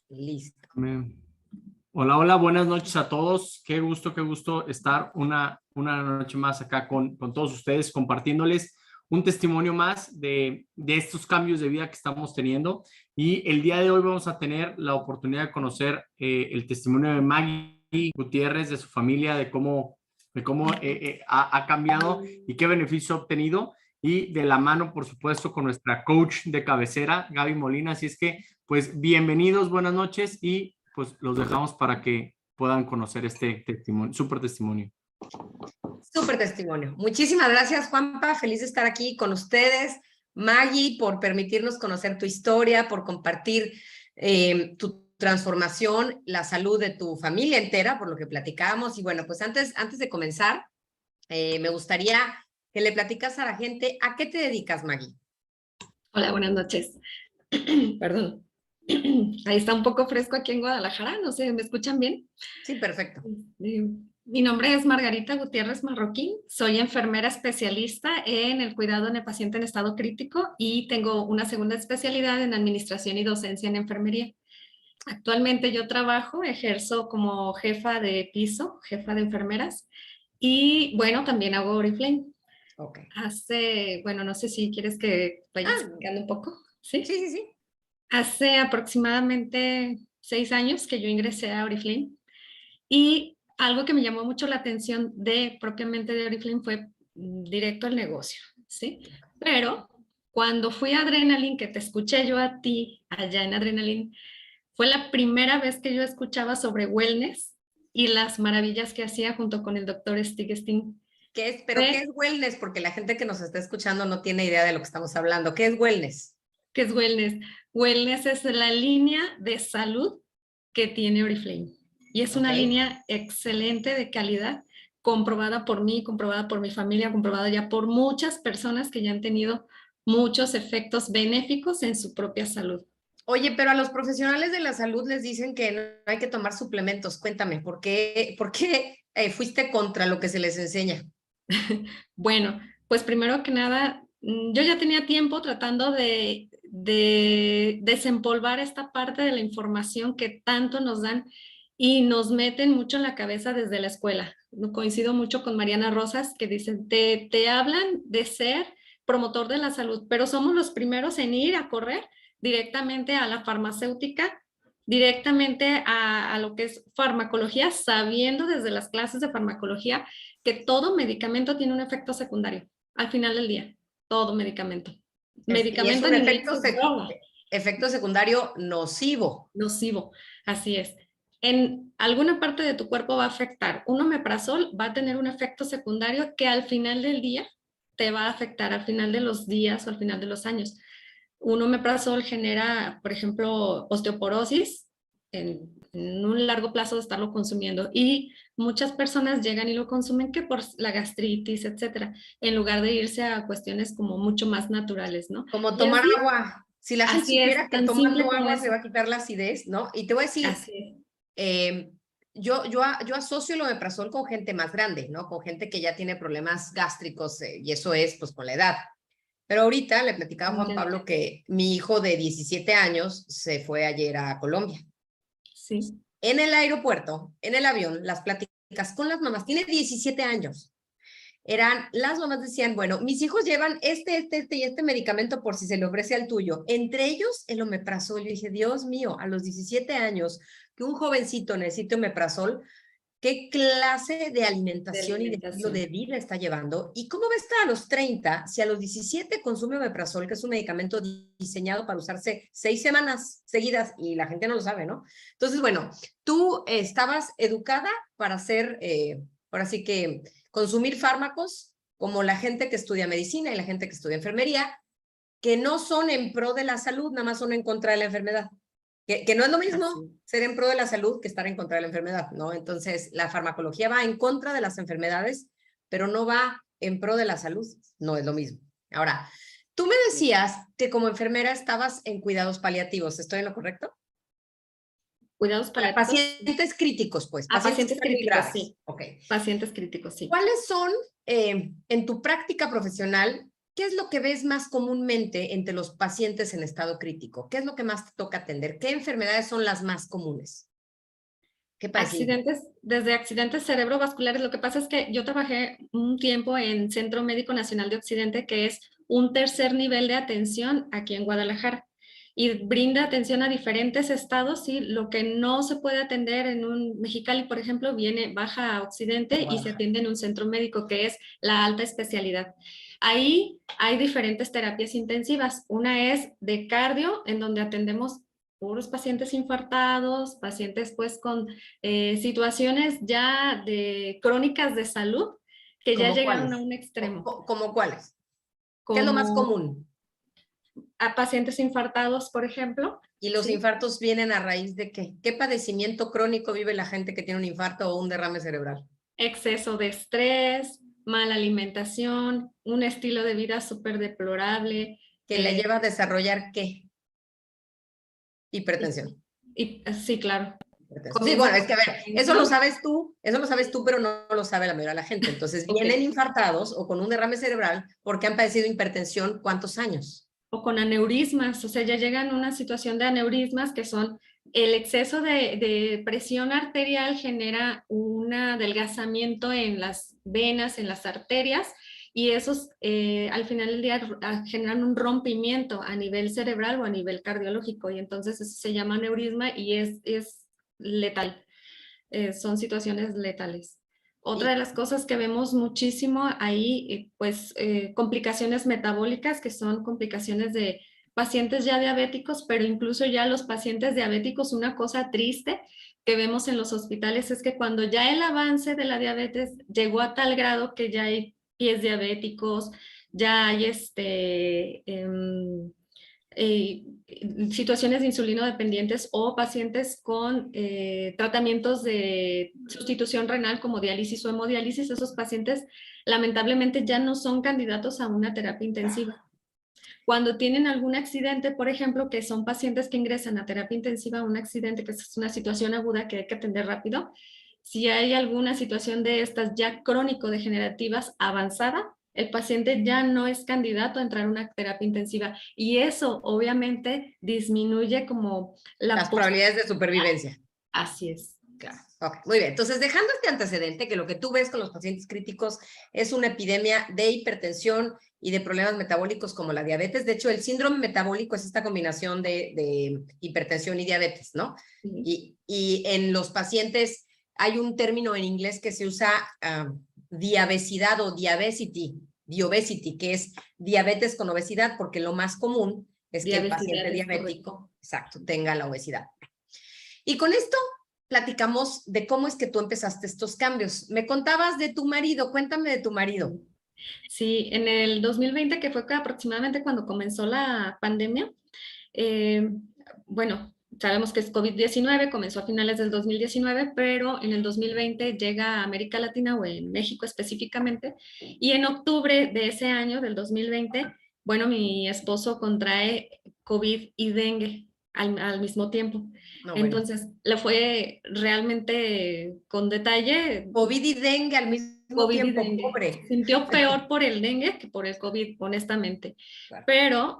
Listo. Amén. Hola, hola, buenas noches a todos. Qué gusto estar una noche más acá con todos ustedes, compartiéndoles un testimonio más de estos cambios de vida que estamos teniendo. Y el día de hoy vamos a tener la oportunidad de conocer el testimonio de Maggie Gutiérrez, de su familia, de cómo ha cambiado y qué beneficio ha obtenido. Y de la mano, por supuesto, con nuestra coach de cabecera, Gaby Molina. Así es que, pues, bienvenidos, buenas noches y pues los dejamos para que puedan conocer este testimonio, súper testimonio. Súper testimonio. Muchísimas gracias, Juanpa. Feliz de estar aquí con ustedes. Maggie, por permitirnos conocer tu historia, por compartir tu transformación, la salud de tu familia entera, por lo que platicábamos. Y bueno, pues antes de comenzar, me gustaría que le platicas a la gente a qué te dedicas, Maggie. Hola, buenas noches. Perdón. Ahí está un poco fresco aquí en Guadalajara, no sé, ¿me escuchan bien? Sí, perfecto. Mi nombre es Margarita Gutiérrez Marroquín, soy enfermera especialista en el cuidado de paciente en estado crítico y tengo una segunda especialidad en administración y docencia en enfermería. Actualmente yo ejerzo como jefa de piso, jefa de enfermeras y bueno, también hago Oriflame. Ok. Bueno, no sé si quieres que vaya explicando un poco. ¿Sí? Sí, sí, sí. Hace aproximadamente 6 años que yo ingresé a Oriflame y algo que me llamó mucho la atención propiamente de Oriflame fue directo al negocio, ¿sí? Pero cuando fui a Adrenaline, que te escuché yo a ti allá en Adrenaline, fue la primera vez que yo escuchaba sobre wellness y las maravillas que hacía junto con el doctor Stig Sting. ¿Qué es wellness? Porque la gente que nos está escuchando no tiene idea de lo que estamos hablando. ¿Qué es wellness? ¿Qué es wellness? Wellness es la línea de salud que tiene Oriflame. Y es una línea excelente de calidad, comprobada por mí, comprobada por mi familia, comprobada ya por muchas personas que ya han tenido muchos efectos benéficos en su propia salud. Oye, pero a los profesionales de la salud les dicen que no hay que tomar suplementos. Cuéntame, ¿por qué fuiste contra lo que se les enseña? Bueno, pues primero que nada, yo ya tenía tiempo tratando de desempolvar esta parte de la información que tanto nos dan y nos meten mucho en la cabeza desde la escuela. Coincido mucho con Mariana Rosas, que dicen, te hablan de ser promotor de la salud, pero somos los primeros en ir a correr directamente a la farmacéutica, directamente a lo que es farmacología, sabiendo desde las clases de farmacología que todo medicamento tiene un efecto secundario al final del día, todo medicamento. Medicamento es un efecto secundario nocivo. Nocivo, así es. En alguna parte de tu cuerpo va a afectar. Un omeprazol va a tener un efecto secundario que al final del día te va a afectar, al final de los días o al final de los años. Un omeprazol genera, por ejemplo, osteoporosis en un largo plazo de estarlo consumiendo y muchas personas llegan y lo consumen que por la gastritis, etcétera, en lugar de irse a cuestiones como mucho más naturales, ¿no? Como tomar agua. Si la gente supiera que tomando agua se va a quitar la acidez, ¿no? Y te voy a decir, yo asocio el omeprazol con gente más grande, ¿no? Con gente que ya tiene problemas gástricos y eso es pues con la edad. Pero ahorita le platicaba a Juan Pablo que mi hijo de 17 años se fue ayer a Colombia. Sí. En el aeropuerto, en el avión, las pláticas con las mamás, tiene 17 años. Las mamás decían, bueno, mis hijos llevan este y este medicamento por si se le ofrece al tuyo. Entre ellos, el omeprazol. Yo dije, Dios mío, a los 17 años, que un jovencito necesite omeprazol, ¿qué clase de alimentación y de estilo de vida está llevando? ¿Y cómo va a estar a los 30 si a los 17 consume omeprazol, que es un medicamento diseñado para usarse 6 semanas seguidas y la gente no lo sabe, ¿no? Entonces, bueno, tú estabas educada para hacer, ahora sí que consumir fármacos como la gente que estudia medicina y la gente que estudia enfermería, que no son en pro de la salud, nada más son en contra de la enfermedad. Que no es lo mismo ser en pro de la salud que estar en contra de la enfermedad, ¿no? Entonces, la farmacología va en contra de las enfermedades, pero no va en pro de la salud. No es lo mismo. Ahora, tú me decías que como enfermera estabas en cuidados paliativos. ¿Estoy en lo correcto? Cuidados paliativos. Pacientes críticos, pues. Pacientes críticos, graves. sí. Okay. Pacientes críticos, sí. ¿Cuáles son, en tu práctica profesional, ¿qué es lo que ves más comúnmente entre los pacientes en estado crítico? ¿Qué es lo que más te toca atender? ¿Qué enfermedades son las más comunes? ¿Qué padecimientos? Desde accidentes cerebrovasculares. Lo que pasa es que yo trabajé un tiempo en Centro Médico Nacional de Occidente, que es un tercer nivel de atención aquí en Guadalajara. Y brinda atención a diferentes estados, y lo que no se puede atender en un Mexicali, por ejemplo, baja a Occidente y se atiende en un centro médico, que es la alta especialidad. Ahí hay diferentes terapias intensivas. Una es de cardio, en donde atendemos puros pacientes infartados, pacientes pues con situaciones ya crónicas de salud que ya ¿Cómo llegaron a cuáles? un extremo. ¿Cómo cuáles? ¿Qué es lo más Como común? a pacientes infartados, por ejemplo. ¿Y los ¿sí? infartos vienen a raíz de qué? ¿Qué padecimiento crónico vive la gente que tiene un infarto o un derrame cerebral? Exceso de estrés, mala alimentación, un estilo de vida súper deplorable. ¿Que le lleva a desarrollar qué? Hipertensión. Sí, claro. Sí, bueno, es que a ver, eso lo sabes tú, pero no lo sabe la mayoría de la gente. Entonces, vienen Okay. infartados o con un derrame cerebral porque han padecido hipertensión, ¿cuántos años? O con aneurismas, o sea, ya llegan a una situación de aneurismas, que son el exceso de presión arterial genera un adelgazamiento en las venas, en las arterias, y esos al final del día generan un rompimiento a nivel cerebral o a nivel cardiológico, y entonces eso se llama aneurisma y es letal. Son situaciones letales. Otra de Y, las cosas que vemos muchísimo ahí, pues complicaciones metabólicas, que son complicaciones de pacientes ya diabéticos, pero incluso ya los pacientes diabéticos, una cosa triste que vemos en los hospitales es que cuando ya el avance de la diabetes llegó a tal grado que ya hay pies diabéticos, ya hay situaciones de insulino dependientes o pacientes con tratamientos de sustitución renal como diálisis o hemodiálisis, esos pacientes lamentablemente ya no son candidatos a una terapia intensiva. Cuando tienen algún accidente, por ejemplo, que son pacientes que ingresan a terapia intensiva, un accidente que es una situación aguda que hay que atender rápido, si hay alguna situación de estas ya crónico-degenerativas avanzada, el paciente ya no es candidato a entrar a una terapia intensiva, y eso obviamente disminuye como las probabilidades de supervivencia. Así es. Claro. Okay, muy bien. Entonces, dejando este antecedente, que lo que tú ves con los pacientes críticos es una epidemia de hipertensión y de problemas metabólicos como la diabetes. De hecho, el síndrome metabólico es esta combinación de hipertensión y diabetes, ¿no? Sí. Y en los pacientes hay un término en inglés que se usa diabesidad o diabesity, que es diabetes con obesidad, porque lo más común es que el paciente diabético, exacto, tenga la obesidad. Y con esto platicamos de cómo es que tú empezaste estos cambios. Me contabas de tu marido, cuéntame de tu marido. Sí, en el 2020, que fue aproximadamente cuando comenzó la pandemia, bueno, sabemos que es COVID-19, comenzó a finales del 2019, pero en el 2020 llega a América Latina, o en México específicamente, y en octubre de ese año, del 2020, bueno, mi esposo contrae COVID y dengue al mismo tiempo. No, bueno. Entonces, le fue realmente con detalle. COVID y dengue al mismo COVID y tiempo, dengue. pobre. Sintió peor por el dengue que por el COVID, honestamente. Claro. Pero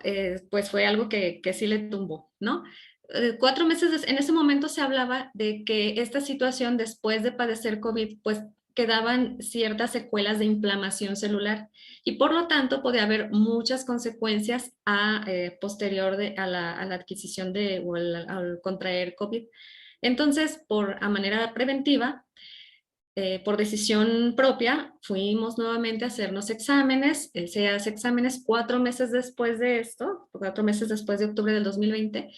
pues fue algo que sí le tumbó, ¿no? 4 meses, en ese momento se hablaba de que esta situación, después de padecer COVID, pues quedaban ciertas secuelas de inflamación celular, y por lo tanto podía haber muchas consecuencias posterior a la adquisición o al contraer COVID. Entonces, a manera preventiva, por decisión propia, fuimos nuevamente a hacernos exámenes. Él se hace exámenes 4 meses después de esto, 4 meses después de octubre del 2020,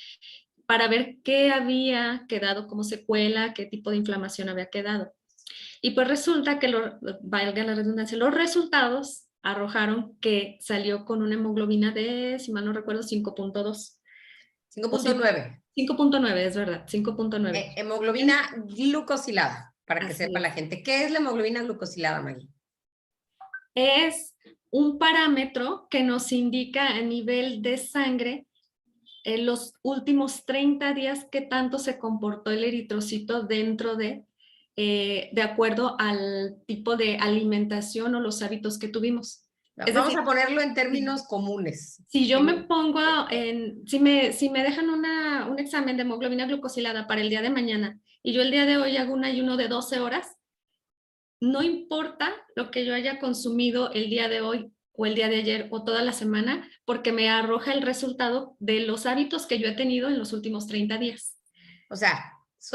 para ver qué había quedado como secuela, qué tipo de inflamación había quedado. Y pues resulta que, valga la redundancia, los resultados arrojaron que salió con una hemoglobina de, si mal no recuerdo, 5.2. 5.9. 5.9, es verdad, 5.9. Hemoglobina glucosilada, para que Así sepa la es. gente. ¿Qué es la hemoglobina glucosilada, Maggie? Es un parámetro que nos indica a nivel de sangre en los últimos 30 días qué tanto se comportó el eritrocito dentro de acuerdo al tipo de alimentación o los hábitos que tuvimos. Es Vamos decir, a ponerlo en términos comunes. si yo me pongo si me dejan un examen de hemoglobina glucosilada para el día de mañana y yo el día de hoy hago un ayuno de 12 horas, no importa lo que yo haya consumido el día de hoy o el día de ayer o toda la semana, porque me arroja el resultado de los hábitos que yo he tenido en los últimos 30 días. O sea,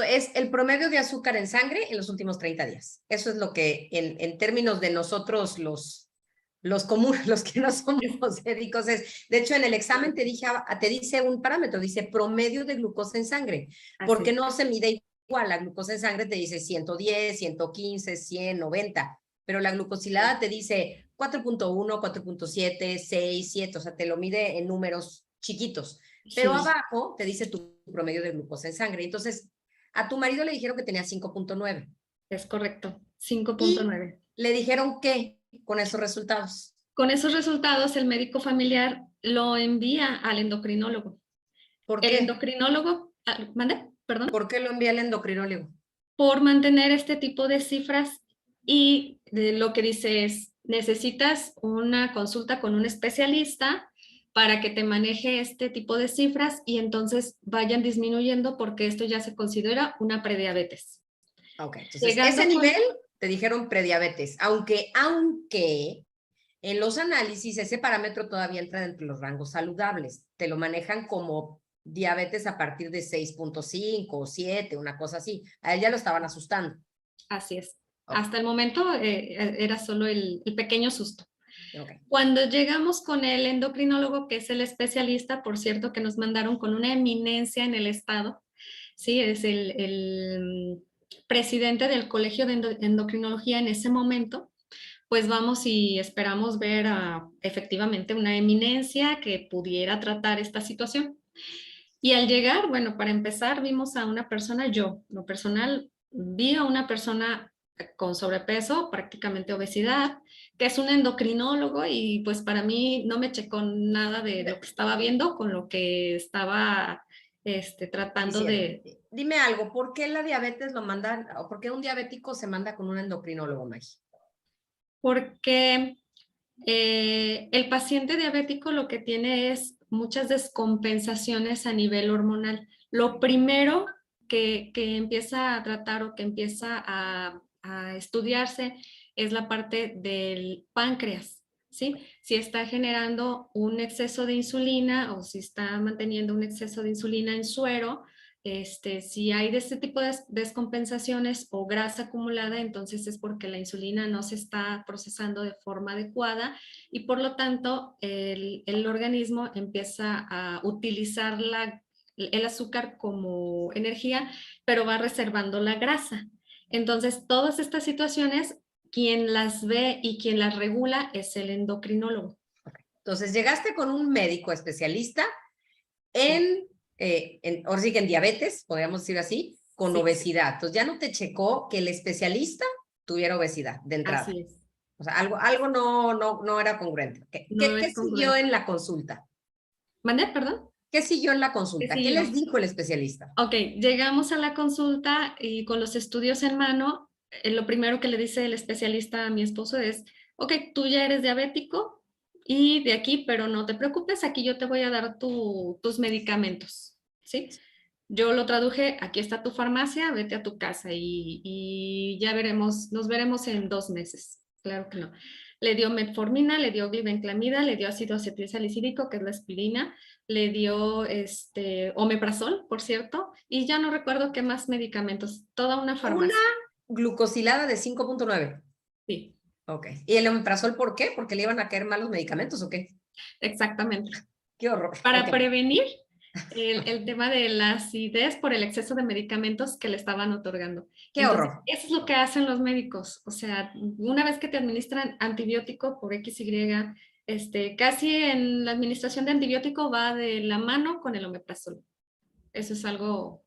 es el promedio de azúcar en sangre en los últimos 30 días. Eso es lo que en términos de nosotros los comunes, los que no somos médicos, es. De hecho, en el examen te dice un parámetro, dice promedio de glucosa en sangre. ¿Por qué no se mide igual? La glucosa en sangre te dice 110, 115, 100, 90, pero la glucosilada te dice 4.1, 4.7, 6, 7, o sea, te lo mide en números chiquitos. Pero abajo te dice tu promedio de glucosa en sangre. Entonces, a tu marido le dijeron que tenía 5.9. Es correcto, 5.9. ¿Le dijeron qué con esos resultados? Con esos resultados, el médico familiar lo envía al endocrinólogo. ¿Por El qué? endocrinólogo, ¿mande? Perdón. ¿Por qué lo envía al endocrinólogo? Por mantener este tipo de cifras y lo que dice es, necesitas una consulta con un especialista para que te maneje este tipo de cifras y entonces vayan disminuyendo porque esto ya se considera una prediabetes. Ok, entonces ese nivel te dijeron prediabetes, aunque en los análisis ese parámetro todavía entra dentro de los rangos saludables, te lo manejan como diabetes a partir de 6.5 o 7, una cosa así. A él ya lo estaban asustando. Así es. Hasta el momento era solo el pequeño susto. Okay. Cuando llegamos con el endocrinólogo, que es el especialista, por cierto, que nos mandaron con una eminencia en el estado, sí, es el presidente del Colegio de Endocrinología en ese momento, pues vamos y esperamos ver efectivamente una eminencia que pudiera tratar esta situación. Y al llegar, bueno, para empezar, vimos a una persona, yo, lo personal, vi a una persona con sobrepeso, prácticamente obesidad, que es un endocrinólogo y pues para mí no me checó nada de lo que estaba viendo con lo que estaba tratando de... Dime algo, ¿por qué la diabetes lo mandan, o por qué un diabético se manda con un endocrinólogo, Maggie? Porque el paciente diabético lo que tiene es muchas descompensaciones a nivel hormonal. Lo primero que empieza a tratar o que empieza a estudiarse es la parte del páncreas, ¿sí? Si está generando un exceso de insulina o si está manteniendo un exceso de insulina en suero, si hay de este tipo de descompensaciones o grasa acumulada, entonces es porque la insulina no se está procesando de forma adecuada y por lo tanto el organismo empieza a utilizar el azúcar como energía, pero va reservando la grasa. Entonces, todas estas situaciones, quien las ve y quien las regula es el endocrinólogo. Entonces, llegaste con un médico especialista ahora sí que en diabetes, podríamos decir así, con obesidad. Entonces, ya no te checó que el especialista tuviera obesidad de entrada. Así es. O sea, algo no era congruente. ¿Qué siguió en la consulta? ¿Mandé, perdón? ¿Qué siguió en la consulta? ¿Qué les dijo el especialista? Ok, llegamos a la consulta y con los estudios en mano, lo primero que le dice el especialista a mi esposo es, ok, tú ya eres diabético y de aquí, pero no te preocupes, aquí yo te voy a dar tus medicamentos, ¿sí? Yo lo traduje, aquí está tu farmacia, vete a tu casa y ya veremos, nos veremos en 2 meses. Claro que no. Le dio metformina, le dio glibenclamida, le dio ácido acetilsalicílico, que es la aspirina, le dio omeprazol, por cierto, y ya no recuerdo qué más medicamentos, toda una farmacia. Una glucosilada de 5.9. Sí. Ok. ¿Y el omeprazol por qué? ¿Porque le iban a caer malos medicamentos o qué? Exactamente. Qué horror. Para prevenir el tema de la acidez por el exceso de medicamentos que le estaban otorgando. Qué horror. Eso es lo que hacen los médicos. O sea, una vez que te administran antibiótico por XY, casi en la administración de antibiótico va de la mano con el omeprazol. Eso es algo...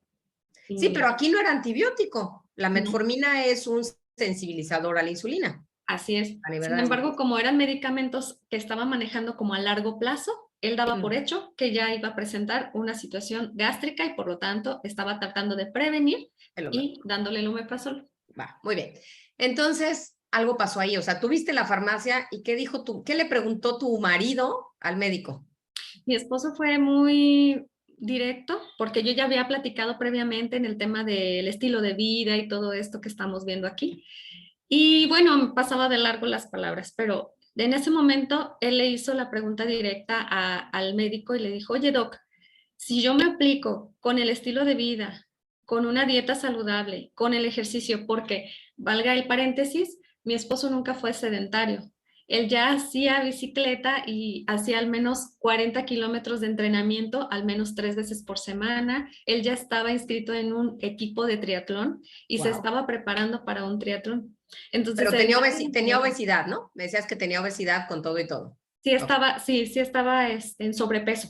Sí, pero aquí no era antibiótico. La metformina es un sensibilizador a la insulina. Así es. Sin embargo, como eran medicamentos que estaban manejando como a largo plazo, él daba por hecho que ya iba a presentar una situación gástrica y por lo tanto estaba tratando de prevenir y dándole el omeprazol. Va, muy bien. Entonces, algo pasó ahí. O sea, tú viste la farmacia y ¿qué dijo qué le preguntó tu marido al médico? Mi esposo fue muy directo porque yo ya había platicado previamente en el tema del estilo de vida y todo esto que estamos viendo aquí. Y bueno, pasaba de largo las palabras, pero en ese momento él le hizo la pregunta directa al médico y le dijo, oye, doc, si yo me aplico con el estilo de vida, con una dieta saludable, con el ejercicio, porque, valga el paréntesis, mi esposo nunca fue sedentario. Él ya hacía bicicleta y hacía al menos 40 kilómetros de entrenamiento, al menos 3 veces por semana. Él ya estaba inscrito en un equipo de triatlón y se estaba preparando para un triatlón. Entonces, pero tenía obesidad, ¿no? Me decías que tenía obesidad con todo y todo. Sí estaba, sí estaba en sobrepeso.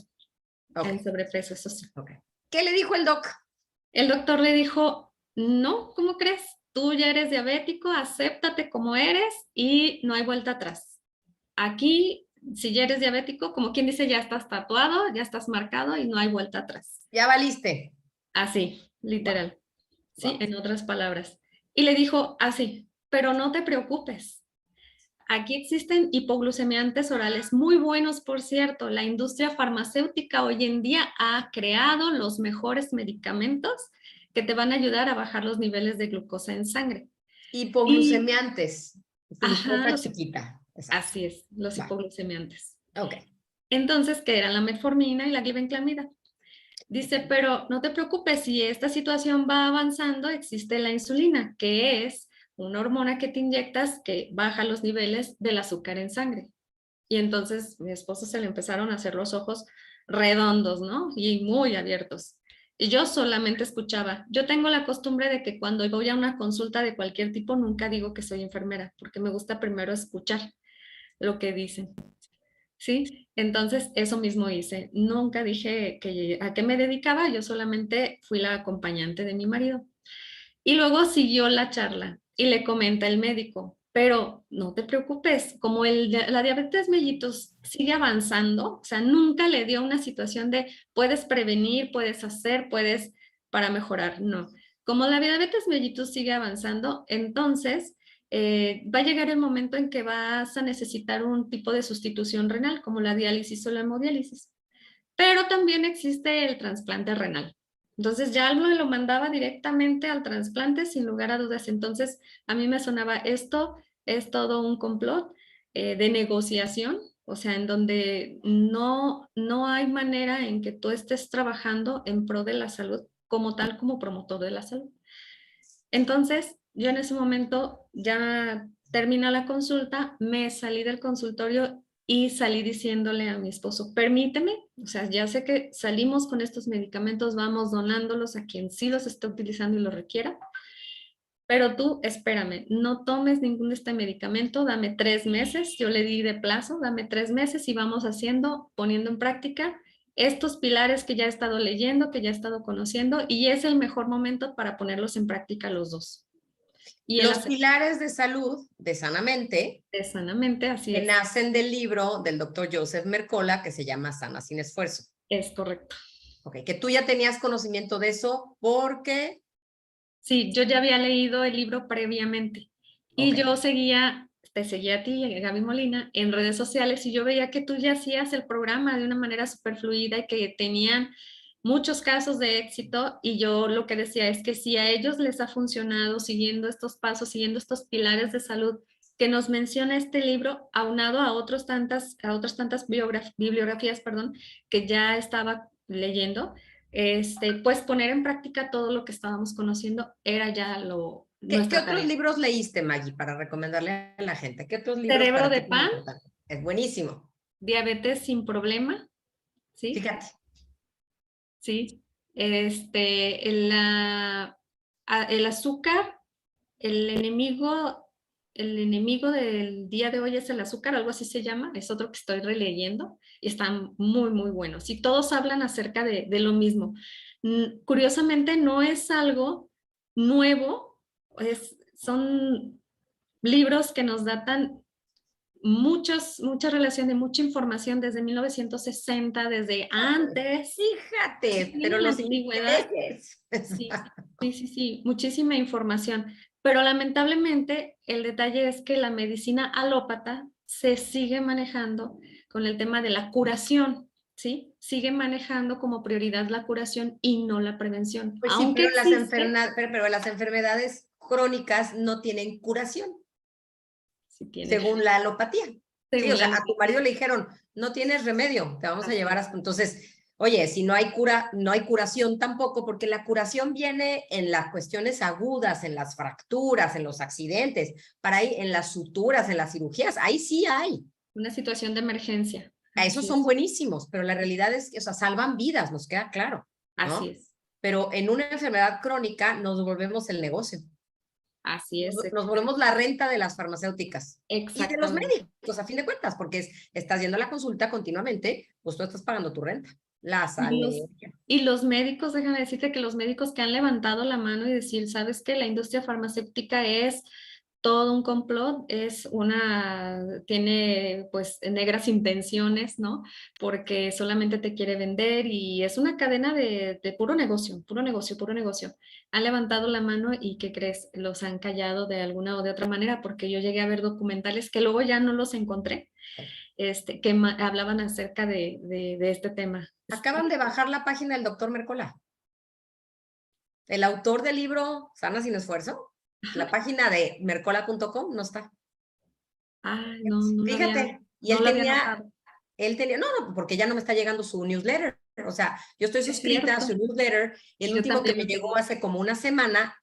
En sobrepeso, eso sí. ¿Qué le dijo el doc? El doctor le dijo, no, ¿cómo crees? Tú ya eres diabético, acéptate como eres y no hay vuelta atrás. Aquí, si ya eres diabético, como quien dice, ya estás tatuado, ya estás marcado y no hay vuelta atrás. Ya valiste. Así, literal. Sí, en otras palabras. Y le dijo así, pero no te preocupes. Aquí existen hipoglucemiantes orales muy buenos, por cierto. La industria farmacéutica hoy en día ha creado los mejores medicamentos que te van a ayudar a bajar los niveles de glucosa en sangre. Hipoglucemiantes. Ajá, chiquita. Así es, los hipoglucemiantes. Ok. Entonces, que eran la metformina y la glibenclamida. Dice, pero no te preocupes, si esta situación va avanzando, existe la insulina, que es una hormona que te inyectas que baja los niveles del azúcar en sangre. Y entonces mi esposo se le empezaron a hacer los ojos redondos, ¿no? Y muy abiertos. Y yo solamente escuchaba. Yo tengo la costumbre de que cuando voy a una consulta de cualquier tipo, nunca digo que soy enfermera, porque me gusta primero escuchar lo que dicen. ¿Sí? Entonces, eso mismo hice. Nunca dije a qué me dedicaba, yo solamente fui la acompañante de mi marido. Y luego siguió la charla y le comenta el médico, pero no te preocupes, como la diabetes mellitus sigue avanzando, o sea, nunca le dio una situación de puedes prevenir, puedes hacer, puedes para mejorar, no. Como la diabetes mellitus sigue avanzando, entonces va a llegar el momento en que vas a necesitar un tipo de sustitución renal, como la diálisis o la hemodiálisis. Pero también existe el trasplante renal. Entonces ya lo mandaba directamente al trasplante sin lugar a dudas. Entonces a mí me sonaba, esto es todo un complot de negociación, o sea, en donde no hay manera en que tú estés trabajando en pro de la salud como tal, como promotor de la salud. Entonces yo en ese momento ya termina la consulta, me salí del consultorio y salí diciéndole a mi esposo, permíteme, o sea, ya sé que salimos con estos medicamentos, vamos donándolos a quien sí los esté utilizando y lo requiera, pero tú espérame, no tomes ningún de este medicamento, dame 3 meses, yo le di de plazo, dame 3 meses y vamos haciendo, poniendo en práctica estos pilares que ya he estado leyendo, que ya he estado conociendo y es el mejor momento para ponerlos en práctica los dos. Y los pilares de salud de Sanamente, así que es. nacen del libro del doctor Joseph Mercola que se llama Sana sin esfuerzo. Es correcto. Ok, que tú ya tenías conocimiento de eso porque... Sí, yo ya había leído el libro previamente y yo te seguía a ti, Gaby Molina, en redes sociales y yo veía que tú ya hacías el programa de una manera súper fluida y que tenían muchos casos de éxito y yo lo que decía es que si a ellos les ha funcionado siguiendo estos pasos, siguiendo estos pilares de salud que nos menciona este libro, aunado a otras tantas bibliografías, que ya estaba leyendo, pues poner en práctica todo lo que estábamos conociendo era ya ¿Qué otros libros leíste, Maggie, para recomendarle a la gente? ¿Qué otros libros? Cerebro de Pan. Es buenísimo. Diabetes sin problema. ¿Sí? Fíjate. Sí. El azúcar, el enemigo del día de hoy es el azúcar, algo así se llama, es otro que estoy releyendo y están muy, muy buenos. Y todos hablan acerca de lo mismo. Curiosamente no es algo nuevo, son libros que nos datan mucha relación de mucha información desde 1960, desde antes. Fíjate, pero los antigüedad. Sí, muchísima información. Pero lamentablemente el detalle es que la medicina alópata se sigue manejando con el tema de la curación, ¿sí? Sigue manejando como prioridad la curación y no la prevención. Pues sí, Aunque pero las enfermedades crónicas no tienen curación, sí tiene, según la alopatía. Sí, según o sea, la a tu marido le dijeron, no tienes remedio, te vamos a llevar hasta... Entonces, oye, si no hay cura, no hay curación tampoco, porque la curación viene en las cuestiones agudas, en las fracturas, en los accidentes, para ahí, en las suturas, en las cirugías, ahí sí hay. una situación de emergencia. A esos son buenísimos, pero la realidad es que, o sea, salvan vidas, nos queda claro, ¿no? Así es. Pero en una enfermedad crónica nos volvemos el negocio. Así es. Nos volvemos la renta de las farmacéuticas y de los Exactamente. médicos, a fin de cuentas, porque estás yendo a la consulta continuamente, pues tú estás pagando tu renta. Las alergias. Y los médicos, déjame decirte que los médicos que han levantado la mano y decir, ¿sabes qué? La industria farmacéutica es todo un complot, tiene pues negras intenciones, ¿no? Porque solamente te quiere vender y es una cadena de puro negocio, puro negocio, puro negocio. Han levantado la mano y ¿qué crees? Los han callado de alguna o de otra manera porque yo llegué a ver documentales que luego ya no los encontré, que hablaban acerca de este tema. Acaban de bajar la página del doctor Mercola. El autor del libro Sana sin esfuerzo, la página de mercola.com no está. Ay, no, Fíjate, y no lo había notado. él tenía, no, porque ya no me está llegando su newsletter. O sea, yo estoy suscrita a su newsletter y el Yo último que también me llegó hace como una semana,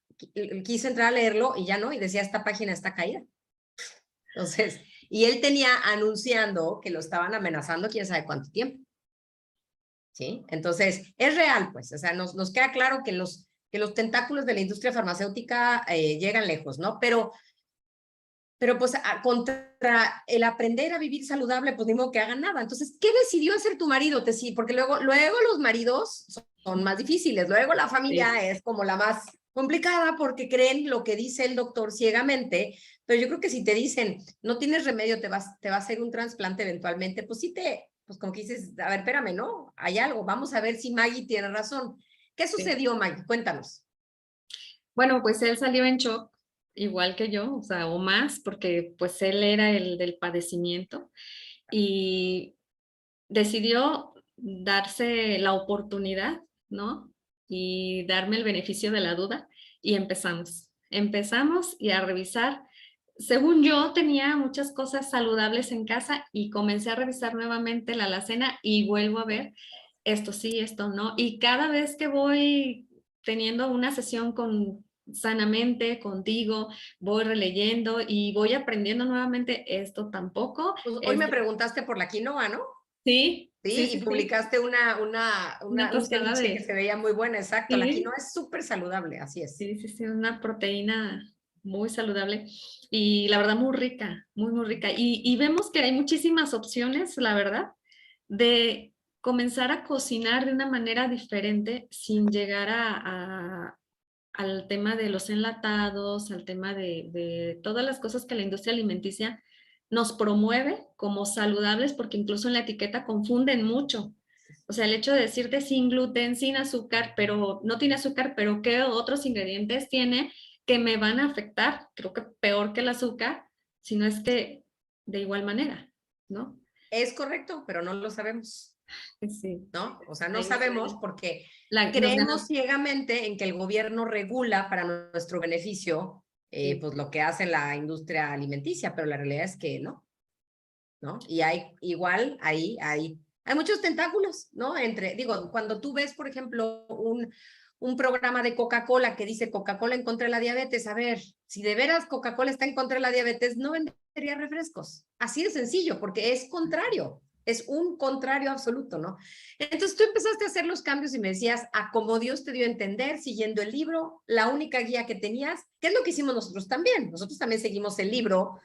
quise entrar a leerlo y ya no, y decía, esta página está caída. Entonces, y él tenía anunciando que lo estaban amenazando quién sabe cuánto tiempo. ¿Sí? Entonces, es real, pues, o sea, nos queda claro que los tentáculos de la industria farmacéutica llegan lejos, ¿no? Pero pues contra el aprender a vivir saludable, pues ni modo que hagan nada. Entonces, ¿qué decidió hacer tu marido? Porque luego los maridos son más difíciles, luego la familia es como la más complicada porque creen lo que dice el doctor ciegamente, pero yo creo que si te dicen, no tienes remedio, te va a hacer un trasplante eventualmente, pues sí pues como que dices, a ver, espérame, ¿no? Hay algo, vamos a ver si Maggie tiene razón. ¿Qué sucedió, Maggie? Cuéntanos. Bueno, pues él salió en shock, igual que yo, o sea, o más, porque pues él era el del padecimiento y decidió darse la oportunidad, ¿no? Y darme el beneficio de la duda y empezamos y a revisar. Según yo tenía muchas cosas saludables en casa y comencé a revisar nuevamente la alacena y vuelvo a ver esto sí, esto no. Y cada vez que voy teniendo una sesión sanamente contigo, voy releyendo y voy aprendiendo nuevamente esto tampoco. Pues hoy me preguntaste por la quinoa, ¿no? Sí, Sí, y publicaste un tostada ceviche que se veía muy buena, exacto. Sí. La quinoa es súper saludable, así es. Sí, una proteína muy saludable y la verdad muy rica, muy, muy rica. Y vemos que hay muchísimas opciones, la verdad, de comenzar a cocinar de una manera diferente sin llegar al tema de los enlatados, al tema de todas las cosas que la industria alimenticia nos promueve como saludables, porque incluso en la etiqueta confunden mucho. O sea, el hecho de decirte sin gluten, sin azúcar, pero no tiene azúcar, pero ¿qué otros ingredientes tiene que me van a afectar? Creo que peor que el azúcar, si no es que de igual manera, ¿no? Es correcto, pero no lo sabemos, Sí. ¿no? O sea, no sabemos porque nos creemos ciegamente en que el gobierno regula para nuestro beneficio, pues lo que hace la industria alimenticia, pero la realidad es que no, ¿no? Y hay muchos tentáculos, ¿no? Cuando tú ves, por ejemplo, un programa de Coca-Cola que dice Coca-Cola en contra de la diabetes, a ver, si de veras Coca-Cola está en contra de la diabetes, no vendería refrescos. Así de sencillo, porque es contrario, es un contrario absoluto, ¿no? Entonces tú empezaste a hacer los cambios y me decías, como Dios te dio a entender, siguiendo el libro, la única guía que tenías, que es lo que hicimos nosotros también. Nosotros también seguimos el libro,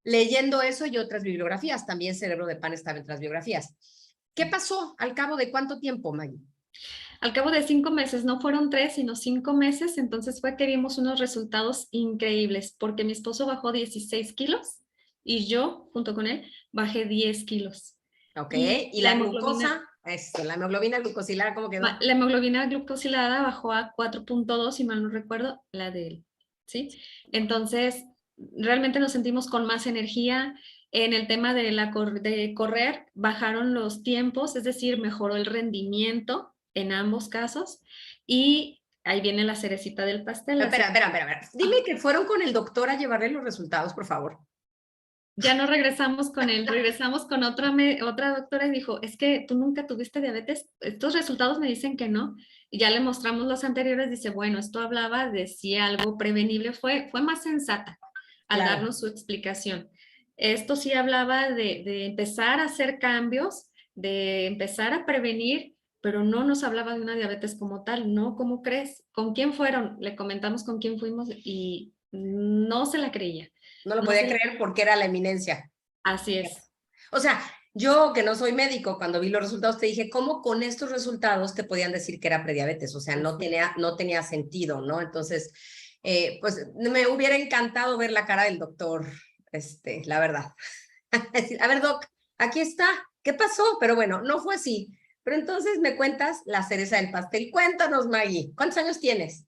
leyendo eso y otras bibliografías. También Cerebro de Pan estaba en otras bibliografías. ¿Qué pasó al cabo de cuánto tiempo, Maggie? Al cabo de 5 meses, no fueron 3, sino 5 meses, entonces fue que vimos unos resultados increíbles, porque mi esposo bajó 16 kilos y yo, junto con él, bajé 10 kilos. Ok, y la glucosa, la hemoglobina glucosilada, ¿cómo quedó? La hemoglobina glucosilada bajó a 4.2, si mal no recuerdo, la de él. ¿sí? Entonces, realmente nos sentimos con más energía. En el tema de correr, bajaron los tiempos, es decir, mejoró el rendimiento en ambos casos. Y ahí viene la cerecita del pastel. Espera. Dime que fueron con el doctor a llevarle los resultados, por favor. Ya no regresamos con él, regresamos con otra doctora y dijo, es que tú nunca tuviste diabetes, estos resultados me dicen que no. Y ya le mostramos los anteriores, dice, bueno, esto hablaba de si algo prevenible, fue más sensata al Claro. darnos su explicación. Esto sí hablaba de empezar a hacer cambios, de empezar a prevenir, pero no nos hablaba de una diabetes como tal, ¿no? ¿Cómo crees? ¿Con quién fueron? Le comentamos con quién fuimos y no se la creía. No lo No podía se la- creer porque era la eminencia. Así es. O sea, yo que no soy médico, cuando vi los resultados te dije, ¿cómo con estos resultados te podían decir que era prediabetes? O sea, no tenía sentido, ¿no? Entonces, pues me hubiera encantado ver la cara del doctor, la verdad. Decir, a ver, doc, aquí está, ¿qué pasó? Pero bueno, no fue así. Pero entonces me cuentas la cereza del pastel. Cuéntanos, Maggie, ¿cuántos años tienes?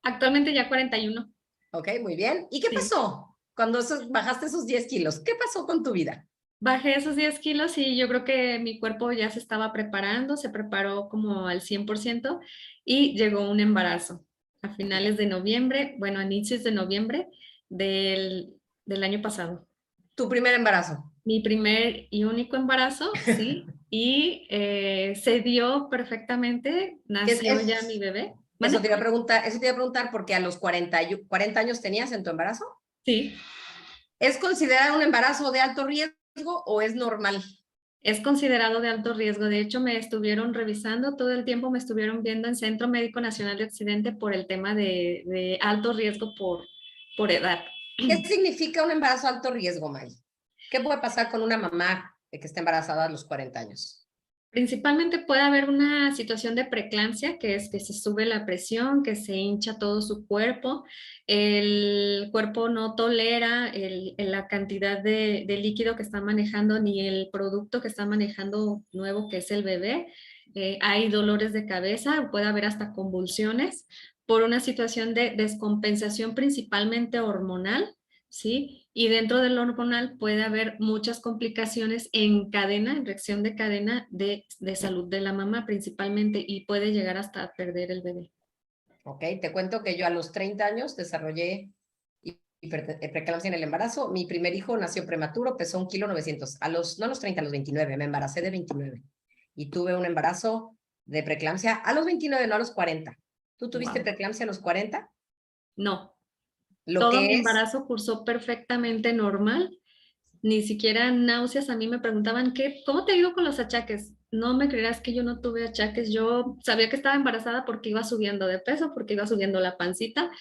Actualmente ya 41. Ok, muy bien. ¿Y qué Sí. pasó cuando bajaste esos 10 kilos? ¿Qué pasó con tu vida? Bajé esos 10 kilos y yo creo que mi cuerpo ya se estaba preparando, se preparó como al 100% y llegó un embarazo a finales de noviembre, bueno, a inicios de noviembre del año pasado. Tu primer embarazo. Mi primer y único embarazo, sí, y se dio perfectamente, nació ya mi bebé. Eso ¿Mande? te iba a preguntar porque a los 40 años tenías en tu embarazo. Sí. ¿Es considerado un embarazo de alto riesgo o es normal? Es considerado de alto riesgo. De hecho, me estuvieron revisando todo el tiempo, me estuvieron viendo en Centro Médico Nacional de Occidente por el tema de alto riesgo por edad. ¿Qué significa un embarazo de alto riesgo, May? ¿Qué puede pasar con una mamá que está embarazada a los 40 años? Principalmente puede haber una situación de preeclampsia, que es que se sube la presión, que se hincha todo su cuerpo, el cuerpo no tolera la cantidad de líquido que está manejando ni el producto que está manejando nuevo, que es el bebé. Hay dolores de cabeza, puede haber hasta convulsiones por una situación de descompensación principalmente hormonal, ¿sí? Y dentro del hormonal puede haber muchas complicaciones en cadena, en reacción de cadena de salud de la mamá principalmente y puede llegar hasta perder el bebé. Ok, te cuento que yo a los 30 años desarrollé preeclampsia en el embarazo. Mi primer hijo nació prematuro, pesó 1,900 kilos. No a los 30, a los 29, me embaracé de 29. Y tuve un embarazo de preeclampsia a los 29, no a los 40. ¿Tú tuviste preeclampsia a los 40? No. Lo Todo que mi es... embarazo cursó perfectamente normal, ni siquiera náuseas. A mí me preguntaban, ¿cómo te ha ido con los achaques? No me creerás que yo no tuve achaques. Yo sabía que estaba embarazada porque iba subiendo de peso, porque iba subiendo la pancita,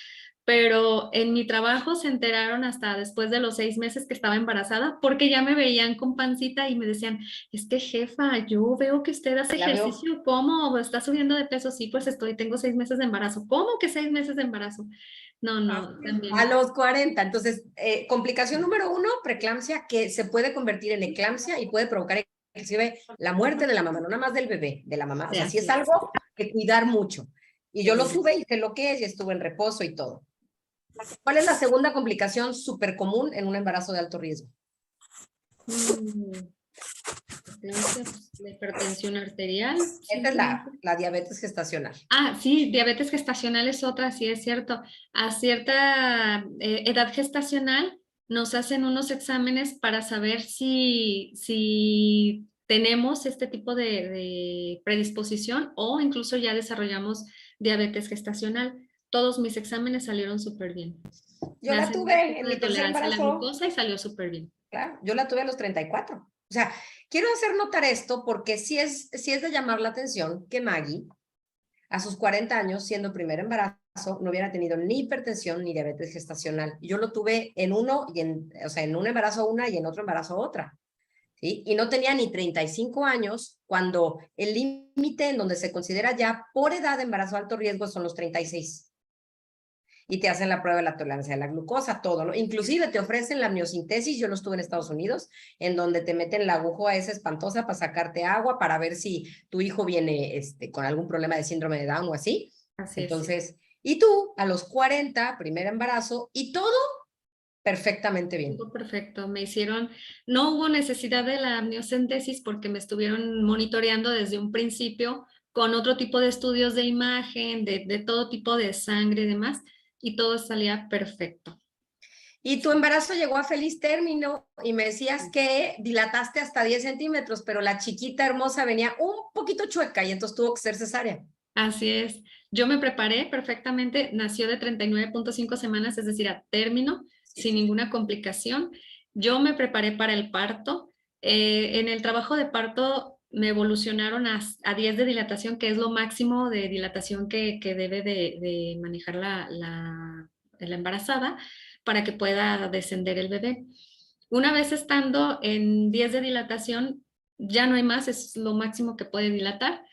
pero en mi trabajo se enteraron hasta después de los 6 meses que estaba embarazada, porque ya me veían con pancita y me decían, es que jefa, yo veo que usted hace ejercicio, ¿cómo? ¿Está subiendo de peso? Sí, pues tengo 6 meses de embarazo. ¿Cómo que 6 meses de embarazo? No, también. A los 40. Entonces, complicación número 1, preeclampsia, que se puede convertir en eclampsia y puede provocar inclusive la muerte de la mamá, no nada más del bebé, de la mamá. O sea, sí es algo que cuidar mucho. Y yo lo tuve y sé lo que es y estuve en reposo y todo. ¿Cuál es la segunda complicación súper común en un embarazo de alto riesgo? La hipertensión arterial. Esta es la diabetes gestacional. Sí, diabetes gestacional es otra, sí es cierto. A cierta edad gestacional nos hacen unos exámenes para saber si tenemos este tipo de predisposición o incluso ya desarrollamos diabetes gestacional. Todos mis exámenes salieron súper bien. Yo la tuve en mi tercer tolerancia a la embarazo. glucosa y salió súper bien. Claro, yo la tuve a los 34. O sea, quiero hacer notar esto porque sí es de llamar la atención que Maggie, a sus 40 años, siendo primer embarazo, no hubiera tenido ni hipertensión ni diabetes gestacional. Yo lo tuve en en un embarazo una y en otro embarazo otra. ¿Sí? Y no tenía ni 35 años cuando el límite en donde se considera ya por edad de embarazo de alto riesgo son los 36. Y te hacen la prueba de la tolerancia de la glucosa, todo, ¿no? Inclusive te ofrecen la miosintesis, yo lo estuve en Estados Unidos, en donde te meten la aguja esa espantosa para sacarte agua, para ver si tu hijo viene con algún problema de síndrome de Down o así. Así Entonces, Y tú, a los 40, primer embarazo, y todo perfectamente bien. Todo perfecto, me hicieron, no hubo necesidad de la amniocentesis porque me estuvieron monitoreando desde un principio con otro tipo de estudios de imagen, de todo tipo de sangre y demás, y todo salía perfecto. Y tu embarazo llegó a feliz término y me decías que dilataste hasta 10 centímetros, pero la chiquita hermosa venía un poquito chueca y entonces tuvo que ser cesárea. Así es. Yo me preparé perfectamente, nació de 39.5 semanas, es decir, a término, sin ninguna complicación. Yo me preparé para el parto. En el trabajo de parto me evolucionaron a 10 de dilatación, que es lo máximo de dilatación que debe de manejar la embarazada para que pueda descender el bebé. Una vez estando en 10 de dilatación, ya no hay más, es lo máximo que puede dilatar.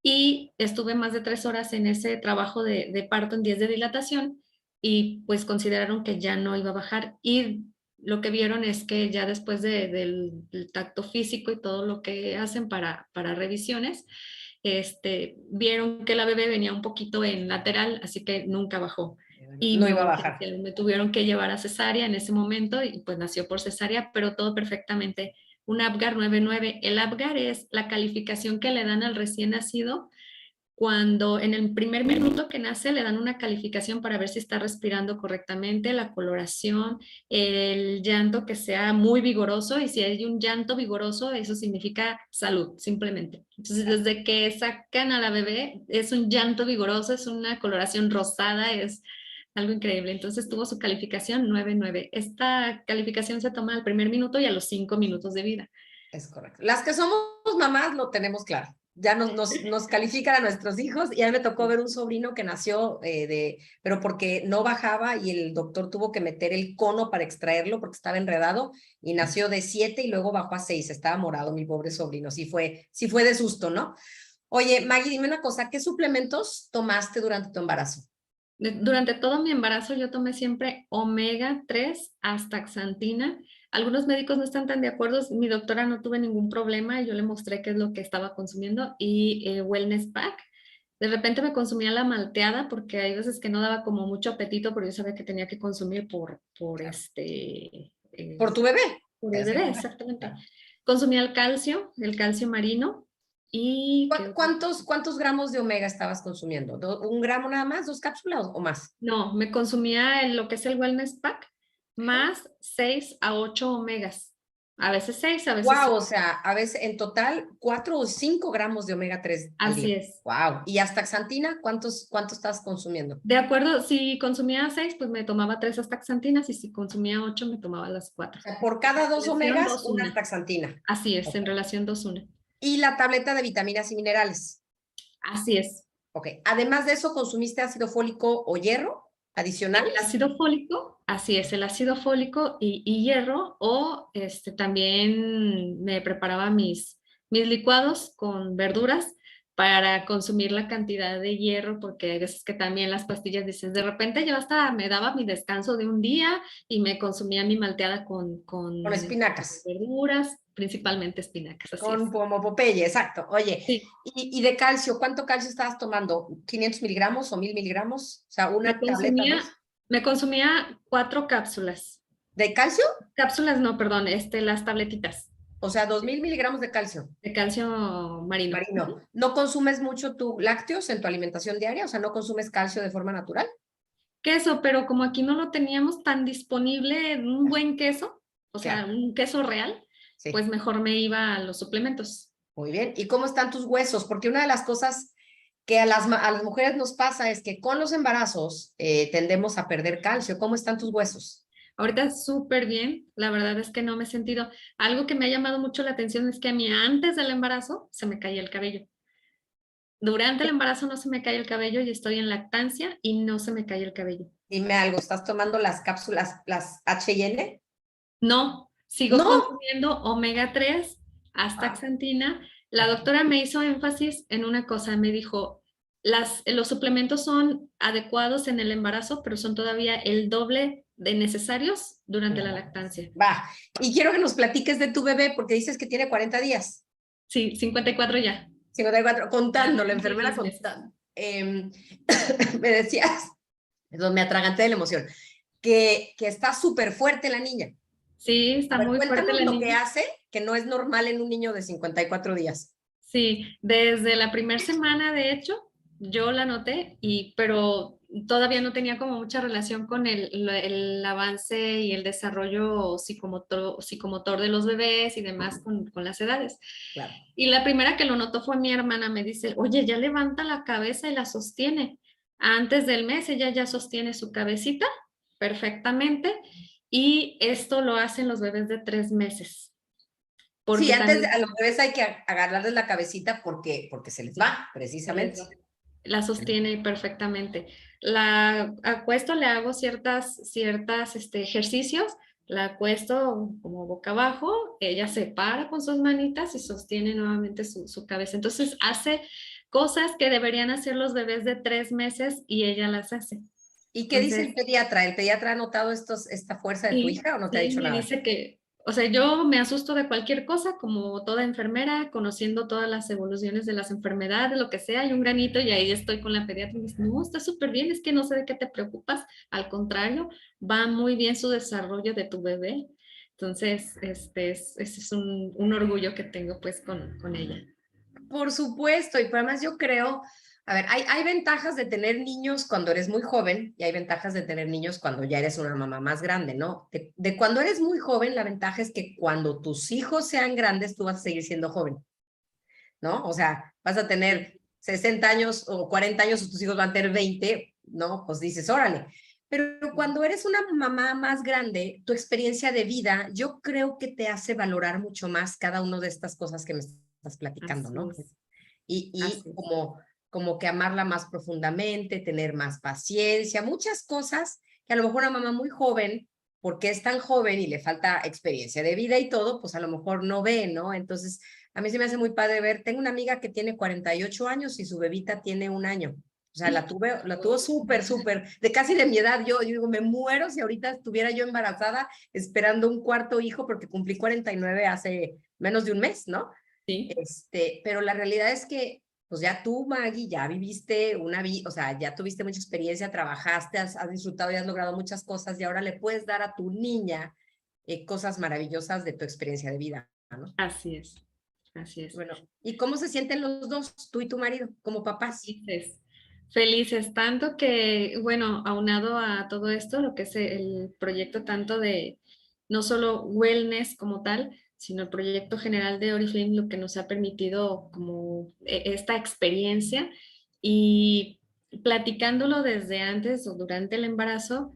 Y estuve más de 3 horas en ese trabajo de parto en 10 de dilatación y pues consideraron que ya no iba a bajar. Y lo que vieron es que ya después del tacto físico y todo lo que hacen para revisiones, vieron que la bebé venía un poquito en lateral, así que nunca bajó. Y No iba a bajar. me tuvieron que llevar a cesárea en ese momento y pues nació por cesárea, pero todo perfectamente. Un Apgar 99. El Apgar es la calificación que le dan al recién nacido cuando en el primer minuto que nace le dan una calificación para ver si está respirando correctamente, la coloración, el llanto que sea muy vigoroso, y si hay un llanto vigoroso, eso significa salud, simplemente. Entonces, desde que sacan a la bebé, es un llanto vigoroso, es una coloración rosada, es algo increíble. Entonces tuvo su calificación 9.9. Esta calificación se toma al primer minuto y a los 5 minutos de vida. Es correcto. Las que somos mamás lo tenemos claro. Ya nos califican a nuestros hijos y a mí me tocó ver un sobrino que nació pero porque no bajaba y el doctor tuvo que meter el cono para extraerlo porque estaba enredado y nació de 7 y luego bajó a 6. Estaba morado mi pobre sobrino. Sí fue de susto, ¿no? Oye, Maggie, dime una cosa, ¿qué suplementos tomaste durante tu embarazo? Durante todo mi embarazo yo tomé siempre omega 3, astaxantina. Algunos médicos no están tan de acuerdo, mi doctora no tuve ningún problema, yo le mostré qué es lo que estaba consumiendo y Wellness Pack. De repente me consumía la malteada porque hay veces que no daba como mucho apetito, pero yo sabía que tenía que consumir Claro. ¿Por tu bebé? por el bebé, exactamente. Claro. Consumía el calcio marino. ¿Y cuántos gramos de omega estabas consumiendo? ¿Un gramo nada más? ¿2 cápsulas o más? No, me consumía lo que es el Wellness Pack, más 6 a 8 omegas. A veces 6, a veces Wow, 8. o sea, a veces en total 4 o 5 gramos de omega 3 al Así día. es. Wow. ¿Y astaxantina cuántos estás consumiendo? De acuerdo, si consumía 6, pues me tomaba 3 astaxantinas, y si consumía 8, me tomaba las 4. O sea, por cada 2 omegas, una astaxantina. Así es, Okay. en relación 2-1. Y la tableta de vitaminas y minerales. Así es. Ok. Además de eso, ¿consumiste ácido fólico o hierro adicionales? El ácido fólico, así es, el ácido fólico y hierro, o también me preparaba mis licuados con verduras para consumir la cantidad de hierro, porque hay veces que también las pastillas dices, de repente yo hasta me daba mi descanso de un día y me consumía mi malteada con espinacas. verduras, principalmente espinacas. Así con es. Popeye, exacto. Oye, Sí. y de calcio, ¿cuánto calcio estabas tomando? ¿500 miligramos o 1000 miligramos? O sea, una tableta, dos. Me consumía 4 cápsulas. ¿De calcio? Cápsulas no, perdón, las tabletitas. O sea, 2000 miligramos de calcio. De calcio marino. Marino. ¿No consumes mucho tu lácteos en tu alimentación diaria? O sea, ¿no consumes calcio de forma natural? Queso, pero como aquí no lo teníamos tan disponible, un buen queso, o sea, un queso real, sí, pues mejor me iba a los suplementos. Muy bien. ¿Y cómo están tus huesos? Porque una de las cosas que a las mujeres nos pasa es que con los embarazos tendemos a perder calcio. ¿Cómo están tus huesos? Ahorita súper bien, la verdad es que no me he sentido. Algo que me ha llamado mucho la atención es que a mí antes del embarazo se me caía el cabello. Durante el embarazo no se me cae el cabello y estoy en lactancia y no se me cae el cabello. Dime algo, ¿estás tomando las cápsulas, las H&N? No, sigo consumiendo omega 3, astaxantina. La doctora me hizo énfasis en una cosa, me dijo, los suplementos son adecuados en el embarazo, pero son todavía el doble de necesarios durante la lactancia. Va, y quiero que nos platiques de tu bebé, porque dices que tiene 40 días. Sí, 54 ya. 54, contando, la enfermera contando. Me decías Entonces me atraganté de la emoción. Que está súper fuerte la niña. Sí, está muy fuerte Cuéntanos la lo niña. que hace, que no es normal en un niño de 54 días. Sí, desde la primera semana, de hecho, yo la noté, pero todavía no tenía como mucha relación con el avance y el desarrollo psicomotor de los bebés y demás con las edades. Claro. Y la primera que lo notó fue mi hermana, me dice, oye, ya levanta la cabeza y la sostiene. Antes del mes ella ya sostiene su cabecita perfectamente y esto lo hacen los bebés de 3 meses. Sí, Porque antes también a los bebés hay que agarrarles la cabecita porque se les va, precisamente. la sostiene perfectamente. La acuesto, le hago ciertas ejercicios, la acuesto como boca abajo, ella se para con sus manitas y sostiene nuevamente su cabeza. Entonces hace cosas que deberían hacer los bebés de 3 meses y ella las hace. ¿Y qué dice el Entonces, pediatra? ¿El pediatra ha notado esta fuerza de tu sí, hija o no te ha sí, dicho me nada? dice que, o sea, yo me asusto de cualquier cosa, como toda enfermera, conociendo todas las evoluciones de las enfermedades, lo que sea, hay un granito y ahí estoy con la pediatra y me dice, no, está súper bien, es que no sé de qué te preocupas, al contrario, va muy bien su desarrollo de tu bebé. Entonces, ese es un orgullo que tengo pues con ella. Por supuesto, y además yo creo, a ver, hay ventajas de tener niños cuando eres muy joven y hay ventajas de tener niños cuando ya eres una mamá más grande, ¿no? De cuando eres muy joven, la ventaja es que cuando tus hijos sean grandes, tú vas a seguir siendo joven, ¿no? O sea, vas a tener 60 años o 40 años, o tus hijos van a tener 20, ¿no? Pues dices, órale. Pero cuando eres una mamá más grande, tu experiencia de vida, yo creo que te hace valorar mucho más cada una de estas cosas que me estás platicando, Así ¿no? es, Y así es. como que amarla más profundamente, tener más paciencia, muchas cosas que a lo mejor una mamá muy joven, porque es tan joven y le falta experiencia de vida y todo, pues a lo mejor no ve, ¿no? Entonces, a mí se me hace muy padre ver, tengo una amiga que tiene 48 años y su bebita tiene 1 año. O sea, la tuvo súper, súper, de casi de mi edad. Yo digo, me muero si ahorita estuviera yo embarazada esperando un cuarto hijo porque cumplí 49 hace menos de un mes, ¿no? Sí. Pero la realidad es que, pues ya tú, Maggie, ya viviste o sea, ya tuviste mucha experiencia, trabajaste, has disfrutado y has logrado muchas cosas y ahora le puedes dar a tu niña cosas maravillosas de tu experiencia de vida, ¿no? Así es, así es. Bueno, ¿y cómo se sienten los dos, tú y tu marido, como papás? Felices, felices, tanto que, bueno, aunado a todo esto, lo que es el proyecto tanto de no solo wellness como tal, sino el proyecto general de Oriflame, lo que nos ha permitido como esta experiencia y platicándolo desde antes o durante el embarazo,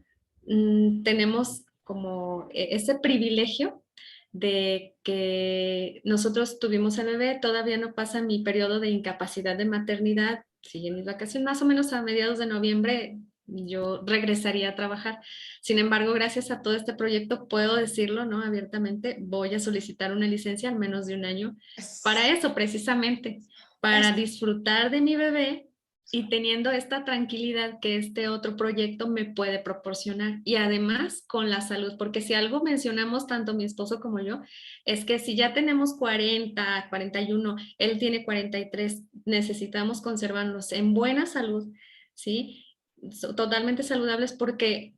tenemos como ese privilegio de que nosotros tuvimos al bebé, todavía no pasa mi periodo de incapacidad de maternidad, siguen mis vacaciones, más o menos a mediados de noviembre yo regresaría a trabajar. Sin embargo, gracias a todo este proyecto, puedo decirlo, ¿no? Abiertamente, voy a solicitar una licencia al menos de 1 año para eso, precisamente, para disfrutar de mi bebé y teniendo esta tranquilidad que este otro proyecto me puede proporcionar. Y además con la salud, porque si algo mencionamos tanto mi esposo como yo, es que si ya tenemos 40, 41, él tiene 43, necesitamos conservarnos en buena salud, ¿sí? Totalmente saludables porque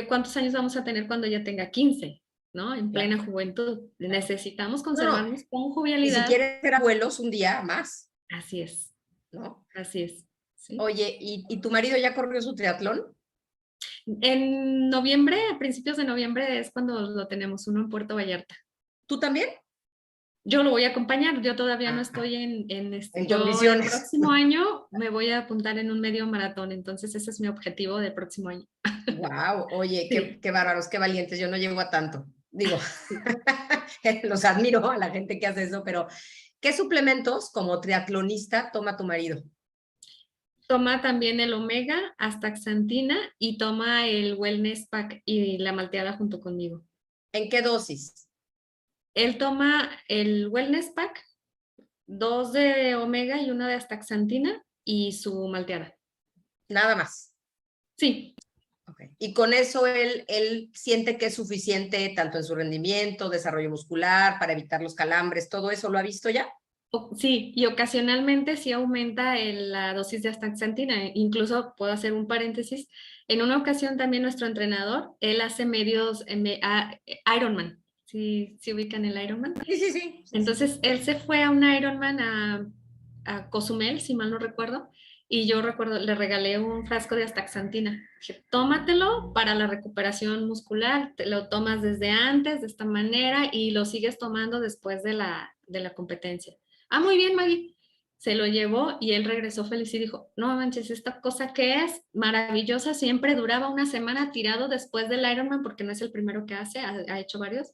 ¿cuántos años vamos a tener cuando ya tenga 15? ¿No? En Claro, plena juventud. claro. Necesitamos No, no, conservarnos con y si jovialidad. quieres ser abuelos un día más, Así es, ¿no? así es. ¿Sí? Oye, ¿y tu marido ya corrió su triatlón? En noviembre, a principios de noviembre es cuando lo tenemos, uno en Puerto Vallarta. ¿Tú también? Yo lo voy a acompañar, yo todavía no Ah, estoy en yo el condiciones. próximo año me voy a apuntar en un medio maratón, entonces ese es mi objetivo del próximo año. Wow, oye, Sí, qué bárbaros, qué valientes. Yo no llego a tanto. Digo, sí. los admiro a la gente que hace eso, pero ¿qué suplementos como triatlonista toma tu marido? Toma también el omega, astaxantina y toma el wellness pack y la malteada junto conmigo. ¿En qué dosis? Él toma el wellness pack, 2 de omega y 1 de astaxantina y su malteada. Nada más. Sí, Okay. Y con eso él siente que es suficiente tanto en su rendimiento, desarrollo muscular, para evitar los calambres, todo eso lo ha visto ya. Sí, y ocasionalmente sí aumenta la dosis de astaxantina. Incluso puedo hacer un paréntesis. En una ocasión también nuestro entrenador, él hace medios Ironman. ¿Sí, sí ubican el Ironman? Sí, sí, sí. Entonces él se fue a un Ironman a Cozumel, si mal no recuerdo, y yo recuerdo, le regalé un frasco de astaxantina. Dije, tómatelo para la recuperación muscular, te lo tomas desde antes, de esta manera, y lo sigues tomando después de la competencia. Ah, muy bien, Maggie. Se lo llevó y él regresó feliz y dijo, no manches, esta cosa que es maravillosa, siempre duraba una semana tirado después del Ironman, porque no es el primero que hace, ha hecho varios.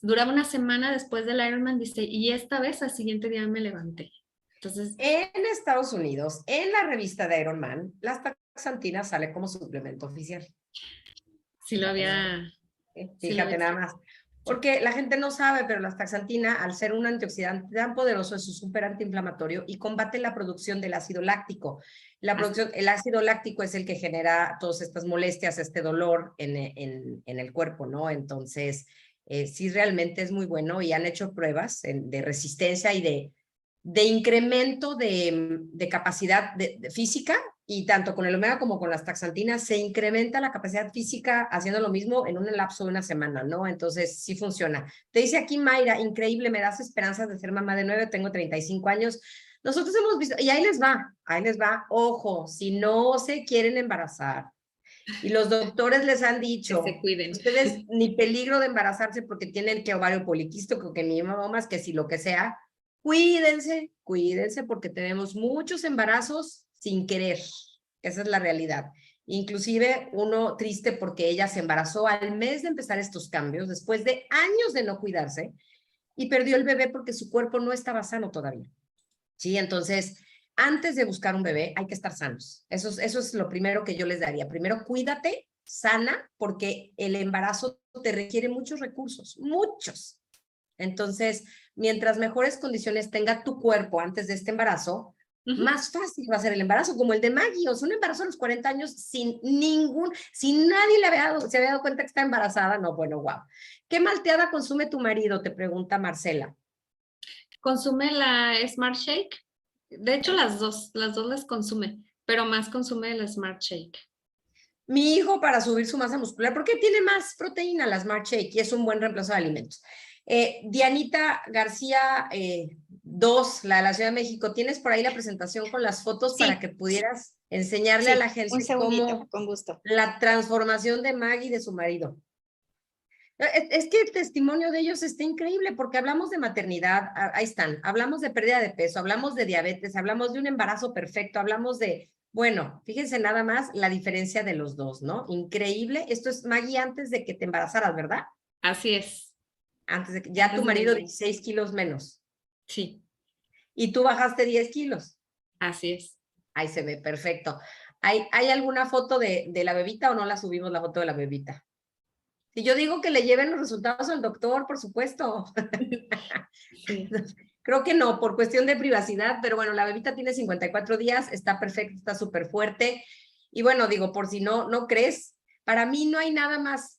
Duraba una semana después del Ironman, dice, y esta vez al siguiente día me levanté. Entonces, En Estados Unidos, en la revista de Iron Man, la astaxantina sale como suplemento oficial. sí lo había, sí lo Fíjate había. nada más. Porque la gente no sabe, pero la astaxantina, al ser un antioxidante tan poderoso, es un súper antiinflamatorio y combate la producción del ácido láctico. El ácido láctico es el que genera todas estas molestias, este dolor en el cuerpo, ¿no? Entonces, sí realmente es muy bueno y han hecho pruebas de resistencia y de incremento de capacidad física, y tanto con el omega como con las taxantinas se incrementa la capacidad física haciendo lo mismo en un lapso de una semana, ¿no? Entonces sí funciona. Te dice aquí Mayra, increíble, me das esperanzas de ser mamá de 9, tengo 35 años. Nosotros hemos visto, y ahí les va, ojo, si no se quieren embarazar, y los doctores les han Que se dicho, cuiden. ustedes ni peligro de embarazarse porque tienen que ovario poliquístico, que mi mamá, que si lo que sea, cuídense, cuídense porque tenemos muchos embarazos sin querer. Esa es la realidad. Inclusive uno triste porque ella se embarazó al mes de empezar estos cambios, después de años de no cuidarse, y perdió el bebé porque su cuerpo no estaba sano todavía. Sí, entonces, antes de buscar un bebé, hay que estar sanos. Eso es lo primero que yo les daría. Primero, cuídate, sana, porque el embarazo te requiere muchos recursos, muchos. Entonces, mientras mejores condiciones tenga tu cuerpo antes de este embarazo, más fácil va a ser el embarazo, como el de Maggie. O sea, un embarazo a los 40 años sin nadie se había dado cuenta que está embarazada. No, bueno, wow. ¿Qué malteada consume tu marido? Te pregunta Marcela. Consume la Smart Shake. De hecho, las dos las consume, pero más consume la Smart Shake. Mi hijo para subir su masa muscular, porque tiene más proteína la Smart Shake y es un buen reemplazo de alimentos. Dianita García 2, la de la Ciudad de México, ¿tienes por ahí la presentación con las fotos para Sí, que pudieras enseñarle a sí, la gente un segundito, cómo con gusto. la transformación de Maggie y de su marido? Es que el testimonio de ellos está increíble porque hablamos de maternidad, ahí están, hablamos de pérdida de peso, hablamos de diabetes, hablamos de un embarazo perfecto, hablamos de, bueno, fíjense nada más la diferencia de los dos, ¿no? Increíble. Esto es Maggie antes de que te embarazaras, ¿verdad? Así es. Antes de que ya tu marido 16 kilos menos. Sí, Y tú bajaste 10 kilos. así es. Ahí se ve, perfecto. ¿Hay alguna foto de la bebita o no la subimos la foto de la bebita? Y yo digo que le lleven los resultados al doctor, por supuesto. Sí. Creo que no, por cuestión de privacidad, pero bueno, la bebita tiene 54 días, está perfecta, está súper fuerte. Y bueno, digo, por si no crees, para mí no hay nada más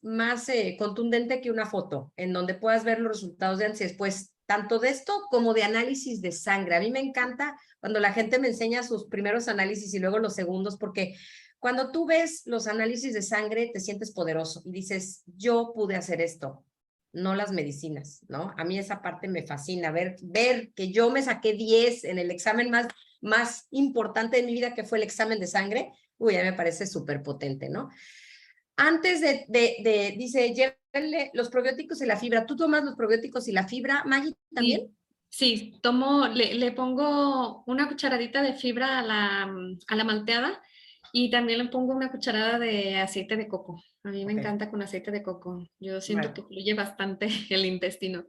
contundente que una foto en donde puedas ver los resultados de antes y después, tanto de esto como de análisis de sangre. A mí me encanta cuando la gente me enseña sus primeros análisis y luego los segundos, porque cuando tú ves los análisis de sangre, te sientes poderoso y dices, yo pude hacer esto, no las medicinas, ¿no? A mí esa parte me fascina, ver que yo me saqué 10 en el examen más importante de mi vida, que fue el examen de sangre. Uy, ya me parece súper potente, ¿no? Antes dice, llévenle los probióticos y la fibra. ¿Tú tomas los probióticos y la fibra, Maggie, también? Sí, le pongo una cucharadita de fibra a la malteada y también le pongo una cucharada de aceite de coco. A mí me encanta con aceite de coco. Yo siento que fluye bastante el intestino.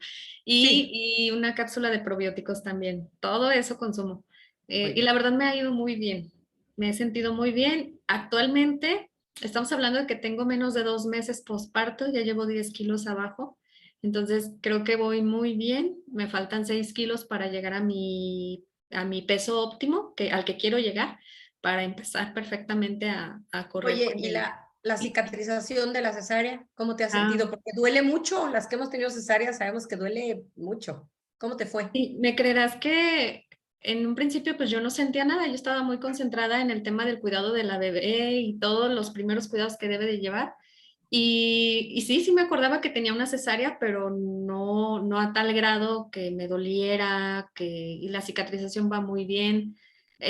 Sí. Y una cápsula de probióticos también. Todo eso consumo. Y la verdad me ha ido muy bien. Me he sentido muy bien. Actualmente estamos hablando de que tengo menos de 2 meses postparto, ya llevo 10 kilos abajo. Entonces, creo que voy muy bien. Me faltan 6 kilos para llegar a mi peso óptimo, al que quiero llegar, para empezar perfectamente a correr Oye, con ¿y él. la cicatrización de la cesárea? ¿Cómo te has Ah, sentido? Porque duele mucho. Las que hemos tenido cesárea sabemos que duele mucho. ¿Cómo te fue? Sí, me creerás que en un principio pues yo no sentía nada, yo estaba muy concentrada en el tema del cuidado de la bebé y todos los primeros cuidados que debe de llevar. Y sí, sí me acordaba que tenía una cesárea, pero no a tal grado que me doliera, y la cicatrización va muy bien.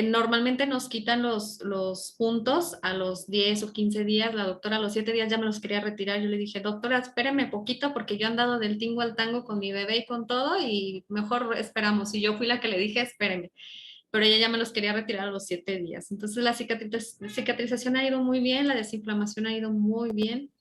Normalmente nos quitan los puntos a los 10 o 15 días. La doctora a los 7 días ya me los quería retirar. Yo le dije, doctora, espéreme poquito porque yo he andado del tingo al tango con mi bebé y con todo y mejor esperamos. Y yo fui la que le dije, espéreme. Pero ella ya me los quería retirar a los 7 días. Entonces la cicatrización ha ido muy bien, la desinflamación ha ido muy bien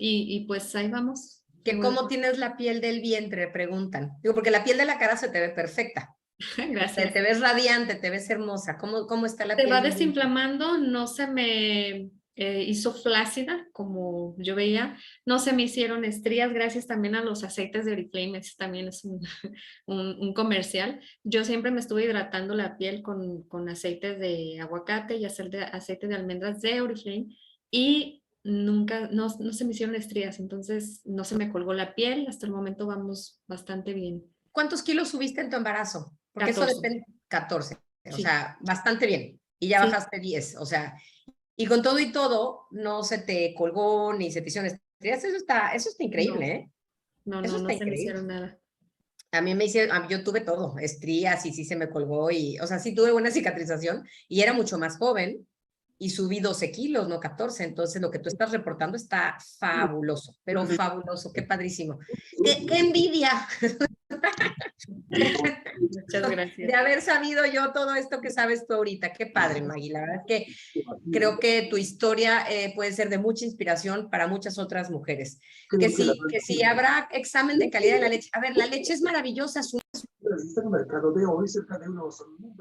y pues ahí vamos. Que cómo tienes la piel del vientre, preguntan. Digo, porque la piel de la cara se te ve perfecta. Gracias. Te ves radiante, te ves hermosa. ¿Cómo está la Se piel va del vientre? desinflamando, no se me hizo flácida como yo veía, no se me hicieron estrías gracias también a los aceites de Oriflame, ese también es un comercial. Yo siempre me estuve hidratando la piel con aceites de aguacate y aceite de almendras de Oriflame y nunca, no se me hicieron estrías, entonces no se me colgó la piel, hasta el momento vamos bastante bien. ¿Cuántos kilos subiste en tu embarazo? Porque eso 14, depende, 14, o sí, sea, bastante bien. Y ya sí, bajaste 10, o sea, y con todo y todo, no se te colgó ni se te hicieron estrías. Eso está increíble, no, ¿eh? Eso no está se me increíble. hicieron nada. A mí me hicieron, yo tuve todo, estrías y sí se me colgó y, o sea, sí tuve buena cicatrización y era mucho más joven y subí 12 kilos, no 14. Entonces lo que tú estás reportando está fabuloso, pero fabuloso, qué padrísimo. ¡Qué envidia! Muchas De gracias. haber sabido yo todo esto que sabes tú ahorita. Qué padre, Maggie. La verdad es que creo que tu historia puede ser de mucha inspiración para muchas otras mujeres. Que sí habrá examen de calidad de la leche. A ver, la leche es maravillosa.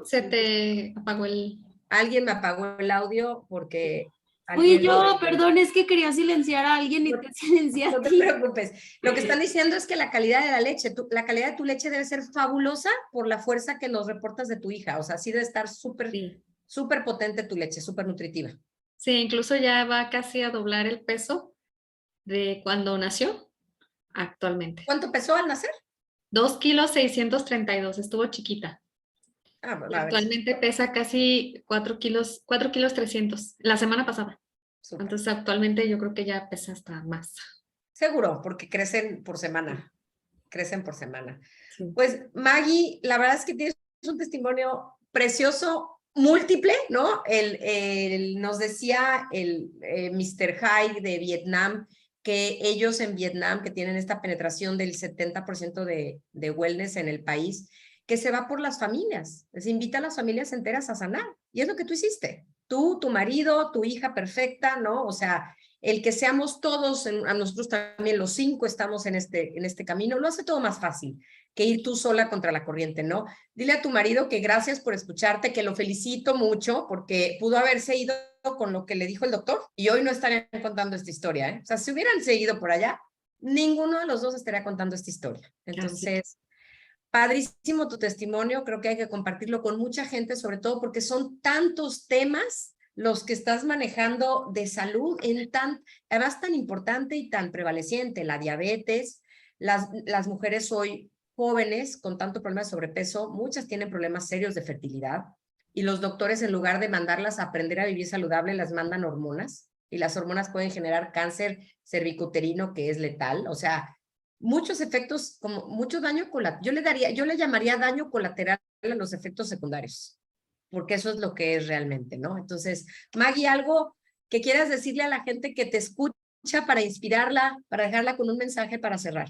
Se te apagó Alguien me apagó el audio porque Fui alguien yo, perdón, es que quería silenciar a alguien y No, te silencié a no te ti. preocupes. Lo que están diciendo es que la calidad de la leche, la calidad de tu leche debe ser fabulosa por la fuerza que nos reportas de tu hija. O sea, sí debe estar súper, Sí. súper potente tu leche, súper nutritiva. Sí, incluso ya va casi a doblar el peso de cuando nació actualmente. ¿Cuánto pesó al nacer? 2,632 kilos, estuvo chiquita. Ah, Y a ver, actualmente pesa casi 4,3 kilos, la semana pasada. súper. Entonces actualmente yo creo que ya pesa hasta más. Seguro, porque crecen por semana. Crecen por semana. Sí. Pues Maggie, la verdad es que tienes un testimonio precioso, múltiple, ¿no? Nos decía el Mr. Hai de Vietnam que ellos en Vietnam, que tienen esta penetración del 70% de wellness en el país, que se va por las familias, les invita a las familias enteras a sanar. Y es lo que tú hiciste. Tú, tu marido, tu hija perfecta, ¿no? O sea, el que seamos todos, a nosotros también los 5 estamos en este camino, lo hace todo más fácil que ir tú sola contra la corriente, ¿no? Dile a tu marido que gracias por escucharte, que lo felicito mucho porque pudo haberse ido con lo que le dijo el doctor y hoy no estarían contando esta historia, ¿eh? O sea, si hubieran seguido por allá, ninguno de los dos estaría contando esta historia. Entonces, padrísimo tu testimonio, creo que hay que compartirlo con mucha gente, sobre todo porque son tantos temas los que estás manejando de salud, además tan importante y tan prevaleciente, la diabetes, las mujeres hoy jóvenes con tanto problema de sobrepeso, muchas tienen problemas serios de fertilidad y los doctores en lugar de mandarlas a aprender a vivir saludable, las mandan hormonas y las hormonas pueden generar cáncer cervicuterino que es letal, o sea, muchos efectos, como mucho daño colateral, yo le llamaría daño colateral a los efectos secundarios, porque eso es lo que es realmente, ¿no? Entonces, Maggie, algo que quieras decirle a la gente que te escucha para inspirarla, para dejarla con un mensaje para cerrar.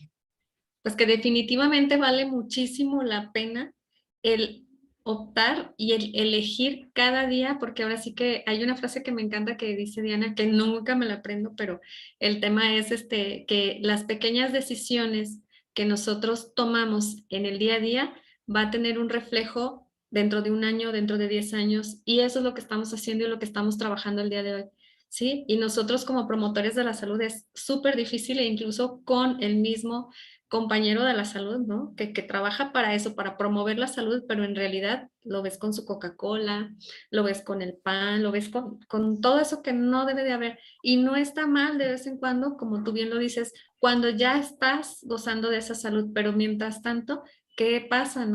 Pues que definitivamente vale muchísimo la pena el optar y el elegir cada día, porque ahora sí que hay una frase que me encanta que dice Diana, que nunca me la aprendo, pero el tema es que las pequeñas decisiones que nosotros tomamos en el día a día va a tener un reflejo dentro de un año, dentro de 10 años, y eso es lo que estamos haciendo y lo que estamos trabajando el día de hoy. ¿Sí? Y nosotros como promotores de la salud es súper difícil e incluso con el mismo compañero de la salud, ¿no? Que trabaja para eso, para promover la salud, pero en realidad lo ves con su Coca-Cola, lo ves con el pan, lo ves con todo eso que no debe de haber. Y no está mal de vez en cuando, como tú bien lo dices, cuando ya estás gozando de esa salud, pero mientras tanto, ¿qué pasa?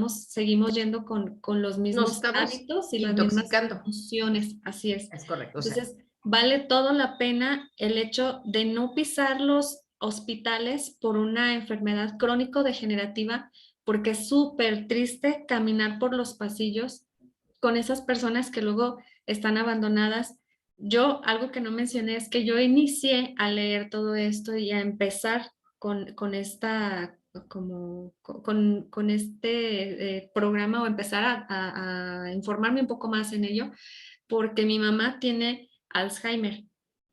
Seguimos yendo con los mismos estamos hábitos y las mismas intoxicando. emociones, así es. Es correcto. O sea, Entonces, vale todo la pena el hecho de no pisar los hospitales por una enfermedad crónico-degenerativa, porque es súper triste caminar por los pasillos con esas personas que luego están abandonadas. Yo, algo que no mencioné es que yo inicié a leer todo esto y a empezar con esta, como, con este programa, o empezar a informarme un poco más en ello, porque mi mamá tiene Alzheimer.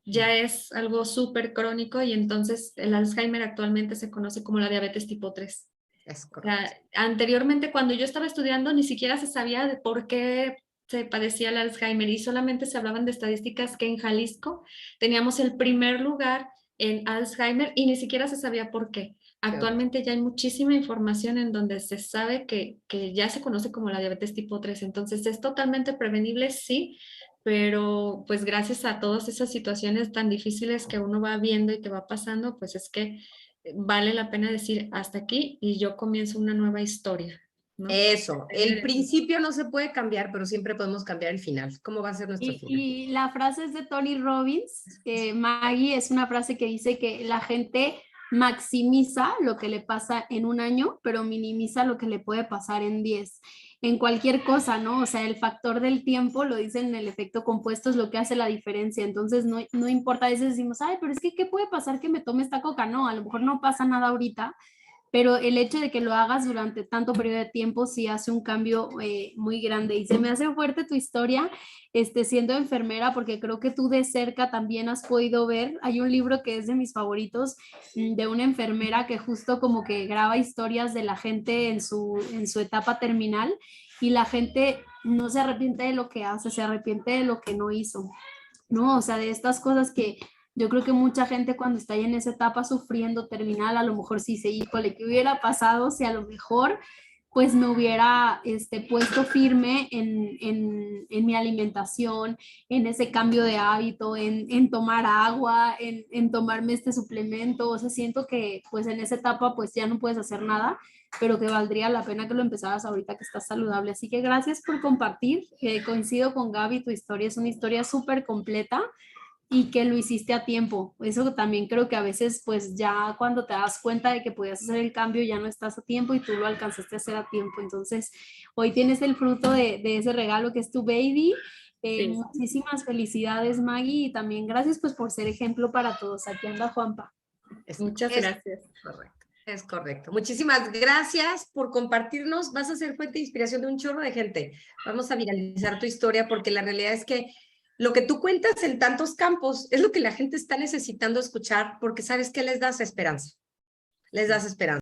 Ya es algo súper crónico y entonces el Alzheimer actualmente se conoce como la diabetes tipo 3. es O correcto. sea, anteriormente, cuando yo estaba estudiando, ni siquiera se sabía de por qué se padecía el Alzheimer y solamente se hablaban de estadísticas que en Jalisco teníamos el primer lugar en Alzheimer y ni siquiera se sabía por qué. Actualmente ya hay muchísima información en donde se sabe que ya se conoce como la diabetes tipo 3, entonces es totalmente prevenible, sí, pero pues gracias a todas esas situaciones tan difíciles que uno va viendo y que va pasando, pues es que vale la pena decir hasta aquí y yo comienzo una nueva historia, ¿no? Eso, el principio no se puede cambiar, pero siempre podemos cambiar el final. ¿Cómo va a ser nuestro final? Y la frase es de Tony Robbins, Maggie, es una frase que dice que la gente maximiza lo que le pasa en un año, pero minimiza lo que le puede pasar en 10. En cualquier cosa, ¿no? O sea, el factor del tiempo, lo dicen en el efecto compuesto, es lo que hace la diferencia. Entonces, no importa, a veces decimos, ay, pero es que, ¿qué puede pasar que me tome esta coca? No, a lo mejor no pasa nada ahorita, pero el hecho de que lo hagas durante tanto periodo de tiempo sí hace un cambio muy grande. Y se me hace fuerte tu historia siendo enfermera, porque creo que tú de cerca también has podido ver, hay un libro que es de mis favoritos, de una enfermera que justo como que graba historias de la gente en su etapa terminal, y la gente no se arrepiente de lo que hace, se arrepiente de lo que no hizo, ¿no? O sea, de estas cosas que yo creo que mucha gente cuando está ahí en esa etapa sufriendo terminal, a lo mejor sí se, híjole, ¿qué hubiera pasado si a lo mejor pues me hubiera puesto firme en mi alimentación, en ese cambio de hábito, en tomar agua, en tomarme este suplemento? O sea, siento que pues en esa etapa pues ya no puedes hacer nada, pero que valdría la pena que lo empezaras ahorita que estás saludable. Así que gracias por compartir. Coincido con Gaby, tu historia es una historia súper completa y que lo hiciste a tiempo. Eso también creo que a veces pues ya cuando te das cuenta de que podías hacer el cambio ya no estás a tiempo y tú lo alcanzaste a hacer a tiempo. Entonces hoy tienes el fruto de ese regalo que es tu baby. Sí. Muchísimas felicidades, Maggie, y también gracias pues por ser ejemplo para todos. Aquí anda Juanpa. Muchas gracias. Correcto. Es correcto. Muchísimas gracias por compartirnos. Vas a ser fuente de inspiración de un chorro de gente. Vamos a viralizar tu historia porque la realidad es que lo que tú cuentas en tantos campos es lo que la gente está necesitando escuchar porque sabes que les das esperanza. Les das esperanza.